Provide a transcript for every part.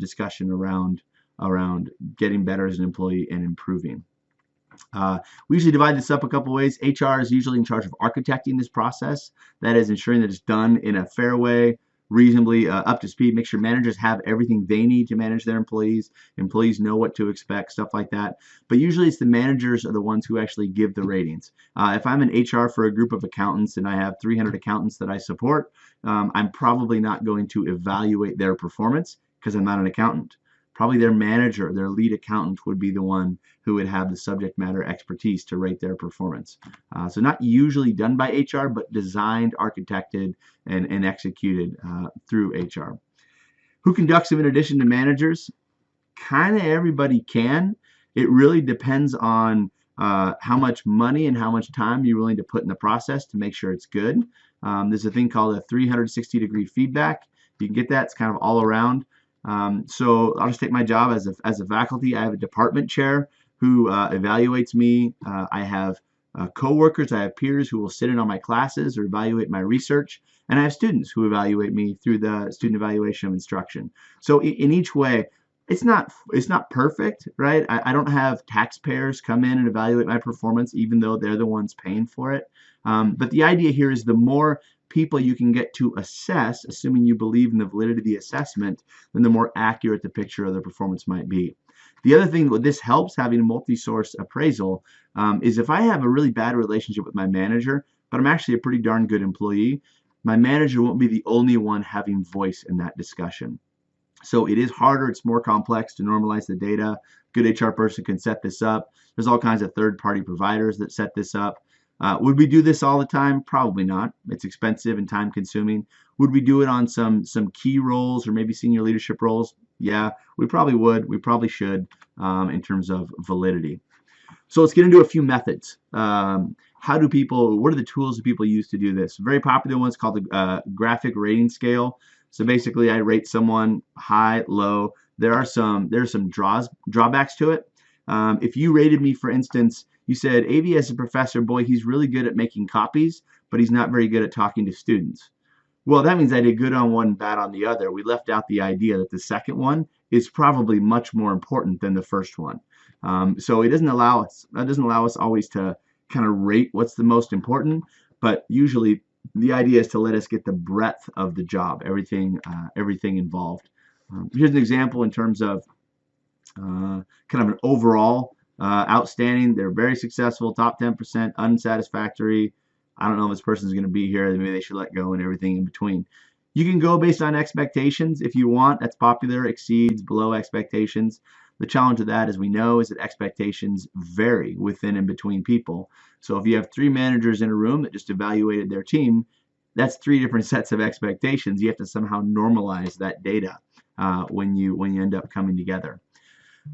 discussion around getting better as an employee and improving. We usually divide this up a couple ways. HR is usually in charge of architecting this process. That is ensuring that it's done in a fair way, reasonably up to speed. Make sure managers have everything they need to manage their employees. Employees know what to expect, stuff like that. But usually it's the managers are the ones who actually give the ratings. If I'm in HR for a group of accountants and I have 300 accountants that I support, I'm probably not going to evaluate their performance because I'm not an accountant. Probably their manager, their lead accountant, would be the one who would have the subject matter expertise to rate their performance. So not usually done by HR, but designed, architected, and executed through HR. Who conducts them in addition to managers? Kind of everybody can. It really depends on how much money and how much time you're willing to put in the process to make sure it's good. There's a thing called a 360-degree feedback. You can get that. It's kind of all around. So I'll just take my job as a faculty. I have a department chair who evaluates me. I have co-workers, I have peers who will sit in on my classes or evaluate my research, and I have students who evaluate me through the student evaluation of instruction. So in each way, it's not perfect, right? I don't have taxpayers come in and evaluate my performance, even though they're the ones paying for it. But the idea here is the more people you can get to assess, assuming you believe in the validity of the assessment, then the more accurate the picture of the performance might be. The other thing that this helps, having a multi-source appraisal, is if I have a really bad relationship with my manager, but I'm actually a pretty darn good employee, my manager won't be the only one having voice in that discussion. So it is harder, it's more complex to normalize the data. Good HR person can set this up. There's all kinds of third-party providers that set this up. Would we do this all the time? Probably not. It's expensive and time consuming. Would we do it on some key roles or maybe senior leadership roles? Yeah, we probably would. We probably should in terms of validity. So let's get into a few methods. What are the tools that people use to do this? A very popular one is called the graphic rating scale. So basically I rate someone high, low. There are some drawbacks to it. If you rated me, for instance, you said, AV as a professor, boy, he's really good at making copies, but he's not very good at talking to students. Well, that means I did good on one, bad on the other. We left out the idea that the second one is probably much more important than the first one. So that doesn't allow us always to kind of rate what's the most important, but usually the idea is to let us get the breadth of the job, everything involved. Here's an example in terms of kind of an overall outstanding. They're very successful, top 10%, unsatisfactory. I don't know if this person's going to be here. Maybe they should let go, and everything in between. You can go based on expectations if you want. That's popular, exceeds, below expectations. The challenge with that, as we know, is that expectations vary within and between people. So if you have 3 managers in a room that just evaluated their team, that's 3 different sets of expectations. You have to somehow normalize that data when you end up coming together.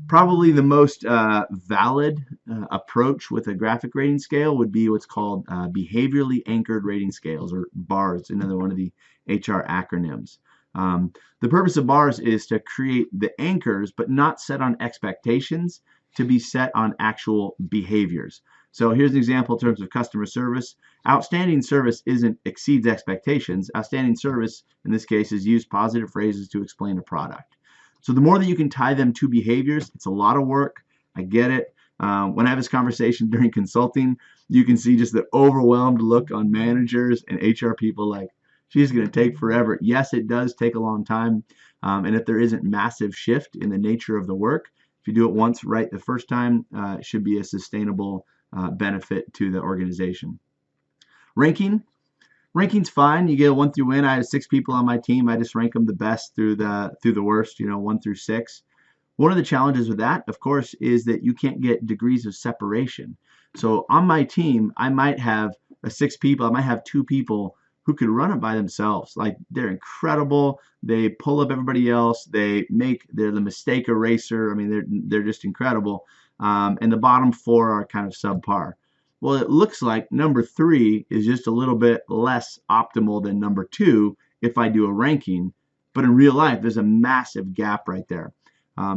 Probably the most valid approach with a graphic rating scale would be what's called behaviorally anchored rating scales, or BARS, another one of the HR acronyms. The purpose of BARS is to create the anchors, but not set on expectations, to be set on actual behaviors. So here's an example in terms of customer service. Outstanding service exceeds expectations. Outstanding service, in this case, is use positive phrases to explain a product. So the more that you can tie them to behaviors, it's a lot of work. I get it. When I have this conversation during consulting, you can see just the overwhelmed look on managers and HR people like, she's going to take forever. Yes, it does take a long time. And if there isn't massive shift in the nature of the work, if you do it once right the first time, it should be a sustainable benefit to the organization. Ranking's fine. You get a 1 through N. I have 6 people on my team. I just rank them the best through the worst, 1 through 6. One of the challenges with that, of course, is that you can't get degrees of separation. So on my team, I might have 6 people. I might have 2 people who could run it by themselves. Like, they're incredible. They pull up everybody else. They're the mistake eraser. I mean, they're just incredible. And the bottom 4 are kind of subpar. Well, it looks like number 3 is just a little bit less optimal than number 2 if I do a ranking. But in real life, there's a massive gap right there.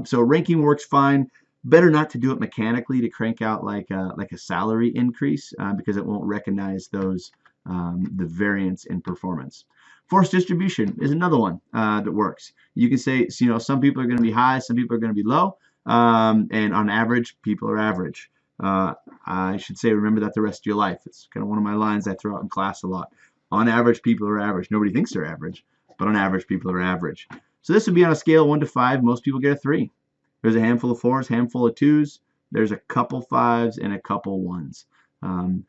So ranking works fine. Better not to do it mechanically to crank out like a salary increase because it won't recognize those the variance in performance. Force distribution is another one that works. You can say, some people are going to be high, some people are going to be low, and on average, people are average. I should say, remember that the rest of your life. It's kind of one of my lines I throw out in class a lot. On average, people are average. Nobody thinks they're average, but on average, people are average. So this would be on a scale of 1 to 5. Most people get a 3. There's a handful of 4s, handful of 2s. There's a couple 5s and a couple 1s.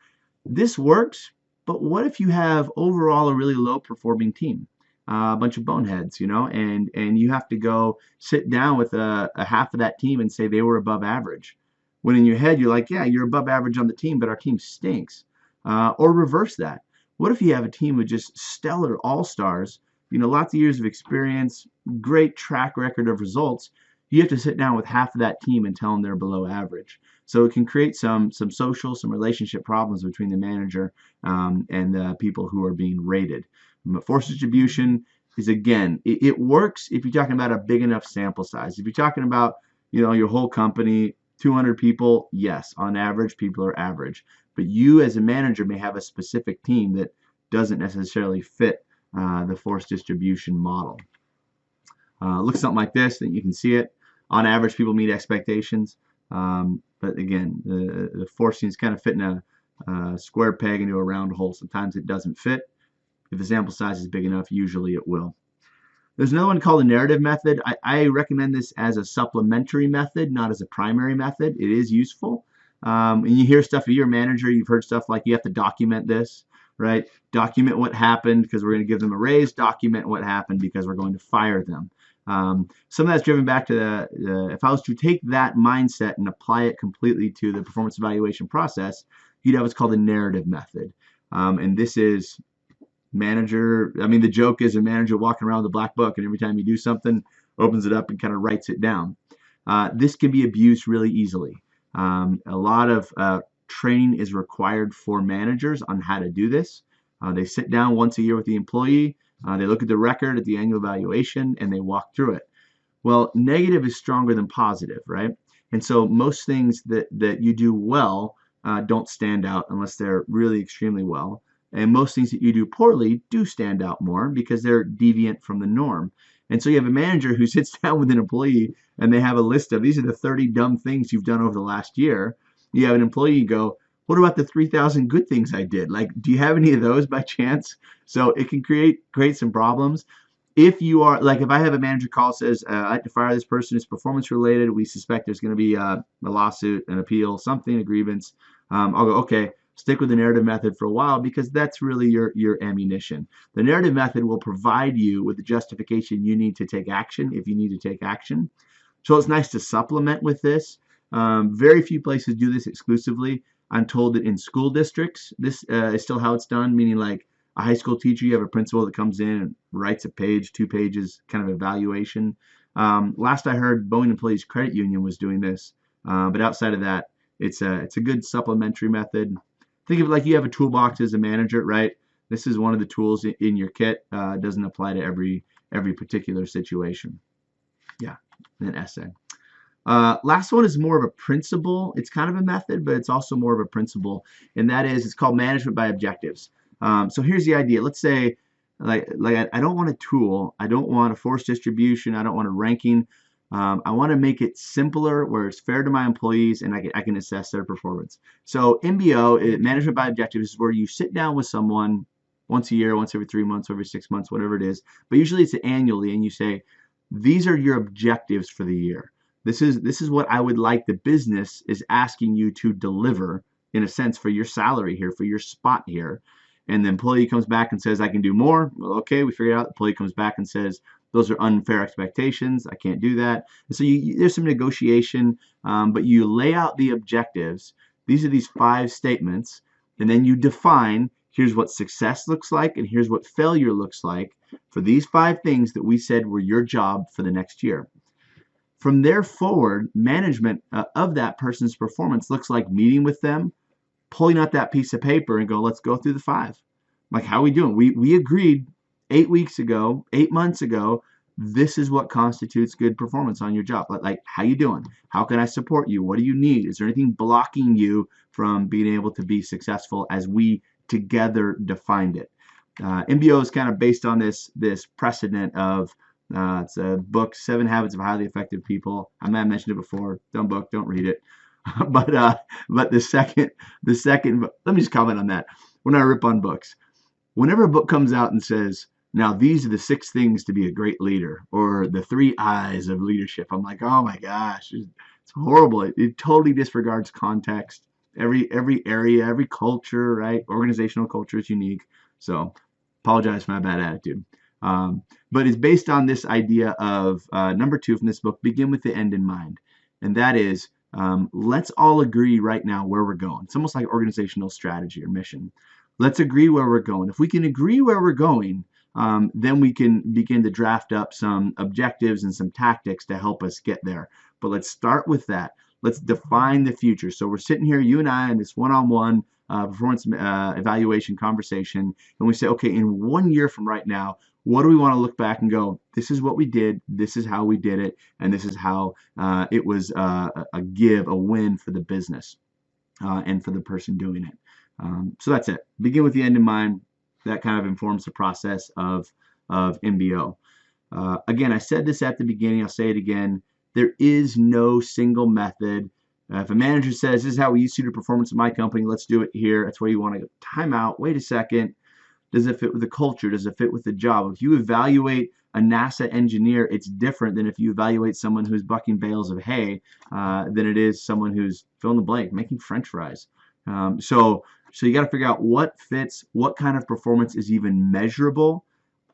This works. But what if you have overall a really low performing team, a bunch of boneheads, and you have to go sit down with a half of that team and say they were above average. When in your head you're like, yeah, you're above average on the team, but our team stinks. Or reverse that. What if you have a team with just stellar all-stars, lots of years of experience, great track record of results? You have to sit down with half of that team and tell them they're below average. So it can create some social, some relationship problems between the manager and the people who are being rated. Force distribution is, again, it works if you're talking about a big enough sample size. If you're talking about, your whole company, 200 people, yes, on average, people are average. But you as a manager may have a specific team that doesn't necessarily fit the force distribution model. Looks something like this, then you can see it. On average, people meet expectations. But again, the forcing is kind of fitting a square peg into a round hole. Sometimes it doesn't fit. If the sample size is big enough, usually it will. There's another one called the narrative method. I recommend this as a supplementary method, not as a primary method. It is useful. And you hear stuff, if you're a manager, you've heard stuff like you have to document this, right? Document what happened because we're going to give them a raise. Document what happened because we're going to fire them. Some of that's driven back to if I was to take that mindset and apply it completely to the performance evaluation process, you'd have what's called the narrative method. And this is the joke is a manager walking around with a black book, and every time you do something, opens it up and kind of writes it down. This can be abused really easily. A lot of training is required for managers on how to do this. They sit down once a year with the employee. They look at the record at the annual evaluation and they walk through it. Well, negative is stronger than positive, right? And so most things that you do well don't stand out unless they're really extremely well. And most things that you do poorly do stand out more because they're deviant from the norm. And so you have a manager who sits down with an employee and they have a list of, these are the 30 dumb things you've done over the last year. You have an employee go, what about the 3,000 good things I did? Like, do you have any of those by chance? So it can create some problems. If you are, like, if I have a manager call says, I have to fire this person, it's performance related, we suspect there's going to be a lawsuit, an appeal, something, a grievance, I'll go, okay, stick with the narrative method for a while because that's really your ammunition. The narrative method will provide you with the justification you need to take action if you need to take action. So it's nice to supplement with this. Very few places do this exclusively. I'm told that in school districts, this is still how it's done, meaning like a high school teacher, you have a principal that comes in and writes a page, 2 pages, kind of evaluation. Last I heard, Boeing Employees Credit Union was doing this, but outside of that, it's a good supplementary method. Think of it like you have a toolbox as a manager, right? This is one of the tools in your kit. It doesn't apply to every particular situation. Yeah, an essay. Last one is more of a principle. It's kind of a method, but it's also more of a principle, and that is, it's called management by objectives. So here's the idea. Let's say, like I don't want a tool. I don't want a force distribution. I don't want a ranking. I want to make it simpler where it's fair to my employees and I can assess their performance. So MBO, management by objectives, is where you sit down with someone once a year, once every 3 months, every 6 months, whatever it is. But usually it's annually, and you say, these are your objectives for the year. This is what I would like the business is asking you to deliver, in a sense, for your salary here, for your spot here. And the employee comes back and says, I can do more. Well, okay, we figure it out. The employee comes back and says, those are unfair expectations. I can't do that. And so there's some negotiation, but you lay out the objectives. These are these 5 statements, and then you define, here's what success looks like, and here's what failure looks like for these 5 things that we said were your job for the next year. From there forward, management of that person's performance looks like meeting with them, pulling out that piece of paper and go, let's go through the 5. Like, how are we doing? We agreed 8 weeks ago, 8 months ago, this is what constitutes good performance on your job. Like, how you doing? How can I support you? What do you need? Is there anything blocking you from being able to be successful as we together defined it? MBO is kind of based on this precedent of it's a book, Seven Habits of Highly Effective People. I might have mentioned it before. Dumb book, don't read it. But the second, let me just comment on that. When I rip on books, whenever a book comes out and says, now these are the 6 things to be a great leader, or the 3 I's of leadership, I'm like, oh my gosh, it's horrible. It totally disregards context. Every area, every culture, right? Organizational culture is unique. So apologize for my bad attitude. But it's based on this idea of number 2 from this book, begin with the end in mind. And that is, let's all agree right now where we're going. It's almost like organizational strategy or mission. Let's agree where we're going. If we can agree where we're going, then we can begin to draft up some objectives and some tactics to help us get there. But let's start with that. Let's define the future. So we're sitting here, you and I, in this one-on-one performance evaluation conversation, and we say, okay, in 1 year from right now, what do we want to look back and go, this is what we did, this is how we did it, and this is how it was a win for the business and for the person doing it. So that's it. Begin with the end in mind. That kind of informs the process of MBO. Again, I said this at the beginning, I'll say it again. There is no single method. If a manager says, this is how we used to do performance in my company, let's do it here, that's where you want to go. Time out, wait a second. Does it fit with the culture? Does it fit with the job? If you evaluate a NASA engineer, it's different than if you evaluate someone who's bucking bales of hay than it is someone who's fill in the blank, making French fries. So you got to figure out what fits, what kind of performance is even measurable.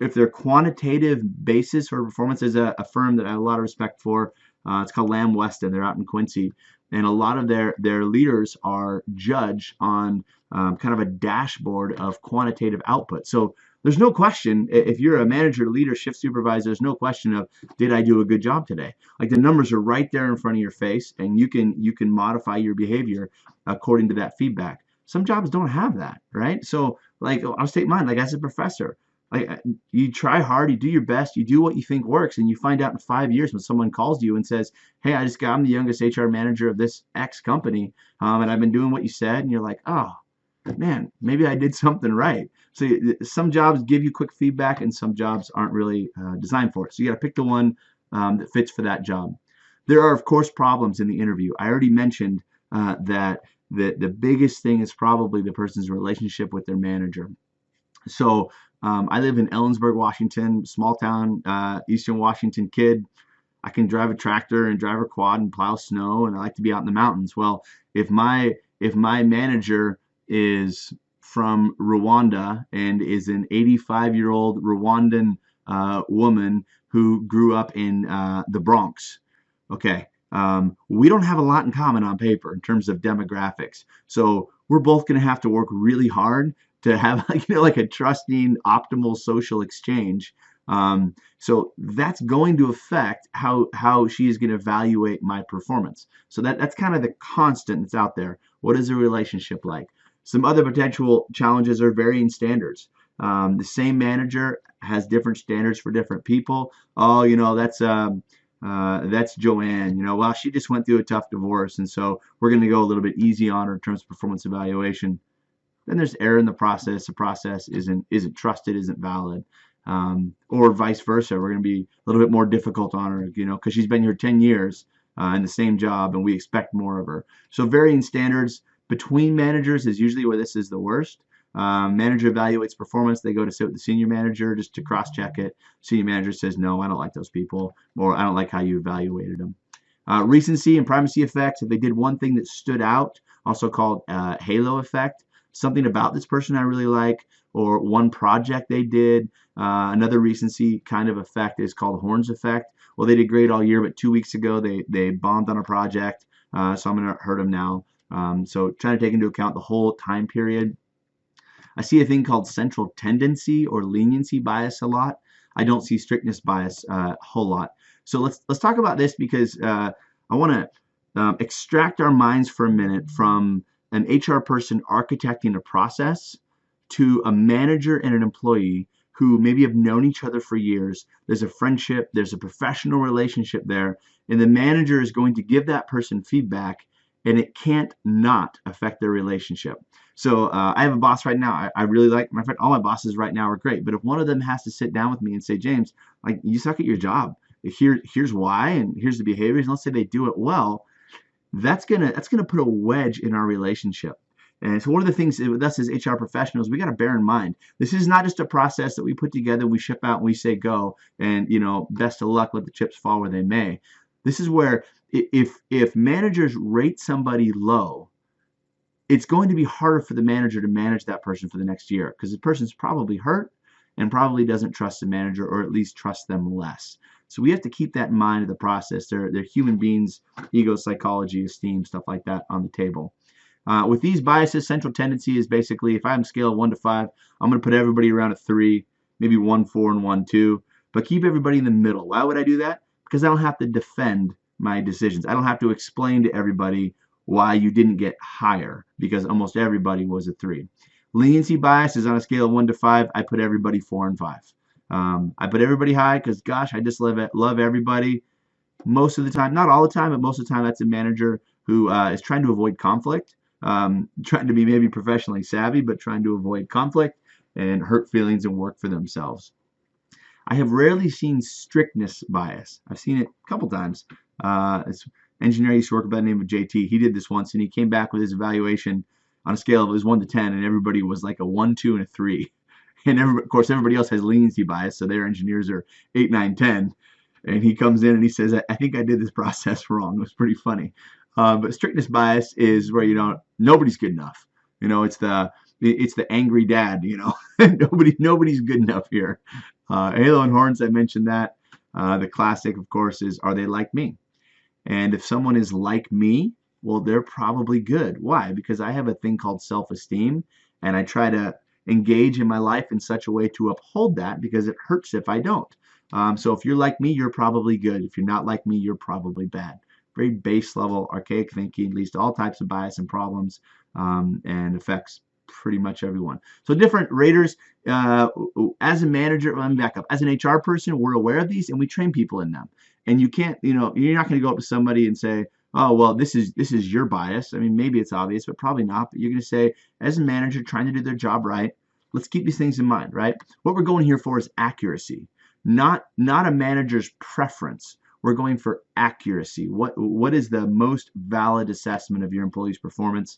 If they're quantitative basis for performance, there's a firm that I have a lot of respect for. It's called Lamb Weston. They're out in Quincy. And a lot of their leaders are judged on kind of a dashboard of quantitative output. So there's no question, if you're a manager, leader, shift supervisor, there's no question of, did I do a good job today? Like the numbers are right there in front of your face, and you can modify your behavior according to that feedback. Some jobs don't have that, right? So like, I'll state mine, like as a professor, like you try hard, you do your best, you do what you think works, and you find out in 5 years when someone calls you and says, hey, I'm the youngest HR manager of this X company, and I've been doing what you said, and you're like, oh man, maybe I did something right. So some jobs give you quick feedback, and some jobs aren't really designed for it. So you got to pick the one that fits for that job. There are, of course, problems in the interview. I already mentioned that the biggest thing is probably the person's relationship with their manager. So I live in Ellensburg, Washington, small town, Eastern Washington kid. I can drive a tractor and drive a quad and plow snow, and I like to be out in the mountains. Well, if my manager is from Rwanda and is an 85-year-old Rwandan woman who grew up in the Bronx, okay, we don't have a lot in common on paper in terms of demographics. So we're both going to have to work really hard to have like a trusting, optimal social exchange. So that's going to affect how she is going to evaluate my performance. So that's kind of the constant that's out there. What is the relationship like? Some other potential challenges are varying standards. The same manager has different standards for different people. Oh, that's Joanne. Well, she just went through a tough divorce, and so we're going to go a little bit easy on her in terms of performance evaluation. Then there's error in the process. The process isn't trusted, isn't valid, or vice versa. We're going to be a little bit more difficult on her, because she's been here 10 years in the same job, and we expect more of her. So varying standards between managers is usually where this is the worst. Manager evaluates performance. They go to sit with the senior manager just to cross-check it. Senior manager says, no, I don't like those people, or I don't like how you evaluated them. Recency and primacy effects. If they did one thing that stood out, also called halo effect, something about this person I really like, or one project they did. Another recency kind of effect is called Horns effect. Well, they did great all year, but 2 weeks ago they bombed on a project, so I'm going to hurt them now. So trying to take into account the whole time period. I see a thing called central tendency or leniency bias a lot. I don't see strictness bias a whole lot. So let's talk about this, because I want to extract our minds for a minute from an HR person architecting a process to a manager and an employee who maybe have known each other for years. There's a friendship, there's a professional relationship there, and the manager is going to give that person feedback, and it can't not affect their relationship. So I have a boss right now. I really like my friend. All my bosses right now are great, but if one of them has to sit down with me and say, James, like you suck at your job. Here's why, and here's the behaviors. And let's say they do it well. That's gonna put a wedge in our relationship. And so one of the things with us as HR professionals, we got to bear in mind, this is not just a process that we put together, we ship out, and we say go, and best of luck, let the chips fall where they may. This is where if managers rate somebody low, it's going to be harder for the manager to manage that person for the next year because the person's probably hurt and probably doesn't trust the manager, or at least trust them less. So we have to keep that in mind of the process. They're human beings, ego, psychology, esteem, stuff like that on the table. With these biases, central tendency is basically, if I'm scale of 1 to 5, I'm going to put everybody around a 3, maybe 1, 4, and 1, 2, but keep everybody in the middle. Why would I do that? Because I don't have to defend my decisions. I don't have to explain to everybody why you didn't get higher, because almost everybody was a 3. Leniency bias is on a scale of 1 to 5. I put everybody 4 and 5. I put everybody high because, gosh, I just love everybody. Most of the time, not all the time, but most of the time, that's a manager who is trying to avoid conflict, trying to be maybe professionally savvy, but trying to avoid conflict and hurt feelings and work for themselves. I have rarely seen strictness bias. I've seen it a couple times. It's engineer I used to work with by the name of JT. He did this once, and he came back with his evaluation on a scale of 1 to 10, and everybody was like a 1, 2, and a 3. And of course, everybody else has leniency bias, so their engineers are 8, 9, 10. And he comes in and he says, I think I did this process wrong. It was pretty funny. But strictness bias is where nobody's good enough. It's the angry dad. Nobody's good enough here. Halo and Horns, I mentioned that. The classic, of course, is, are they like me? And if someone is like me, well, they're probably good. Why? Because I have a thing called self-esteem, and I try to engage in my life in such a way to uphold that, because it hurts if I don't. So if you're like me, you're probably good. If you're not like me, you're probably bad. Very base level, archaic thinking leads to all types of bias and problems, and affects pretty much everyone. So different raters, as a manager, let me back up. As an HR person, we're aware of these and we train people in them. And you can't, you're not going to go up to somebody and say, oh, well, this is your bias. I mean, maybe it's obvious, but probably not. But you're going to say, as a manager trying to do their job right, let's keep these things in mind, right? What we're going here for is accuracy, not a manager's preference. We're going for accuracy. What is the most valid assessment of your employee's performance?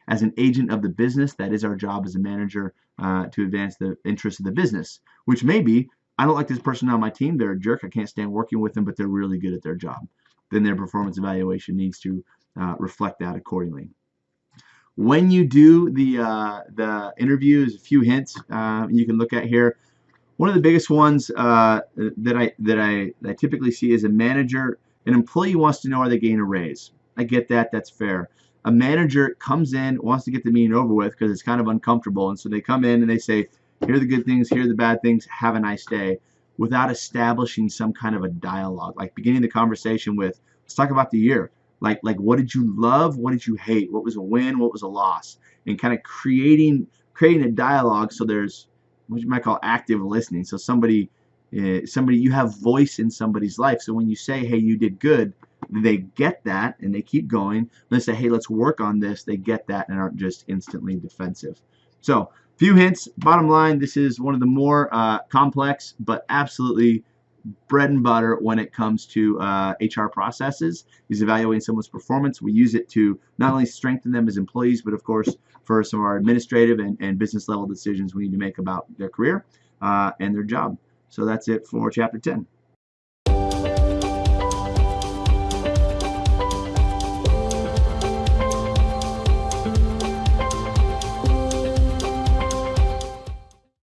As an agent of the business, that is our job as a manager, to advance the interests of the business, which may be, I don't like this person on my team, they're a jerk, I can't stand working with them, but they're really good at their job. Then their performance evaluation needs to reflect that accordingly. When you do the interviews, a few hints you can look at here. One of the biggest ones that I typically see is a manager. An employee wants to know, are they getting a raise? I get that. That's fair. A manager comes in, wants to get the meeting over with because it's kind of uncomfortable, and so they come in and they say, here are the good things, here are the bad things, have a nice day, without establishing some kind of a dialogue, like beginning the conversation with, let's talk about the year. Like what did you love? What did you hate? What was a win? What was a loss? And kind of creating a dialogue, so there's what you might call active listening. So somebody you have voice in somebody's life. So when you say, hey, you did good, they get that and they keep going. When they say, hey, let's work on this, they get that and aren't just instantly defensive. So few hints. Bottom line, this is one of the more complex but absolutely bread and butter when it comes to HR processes, is evaluating someone's performance. We use it to not only strengthen them as employees, but of course for some of our administrative and business level decisions we need to make about their career and their job. So that's it for Chapter 10.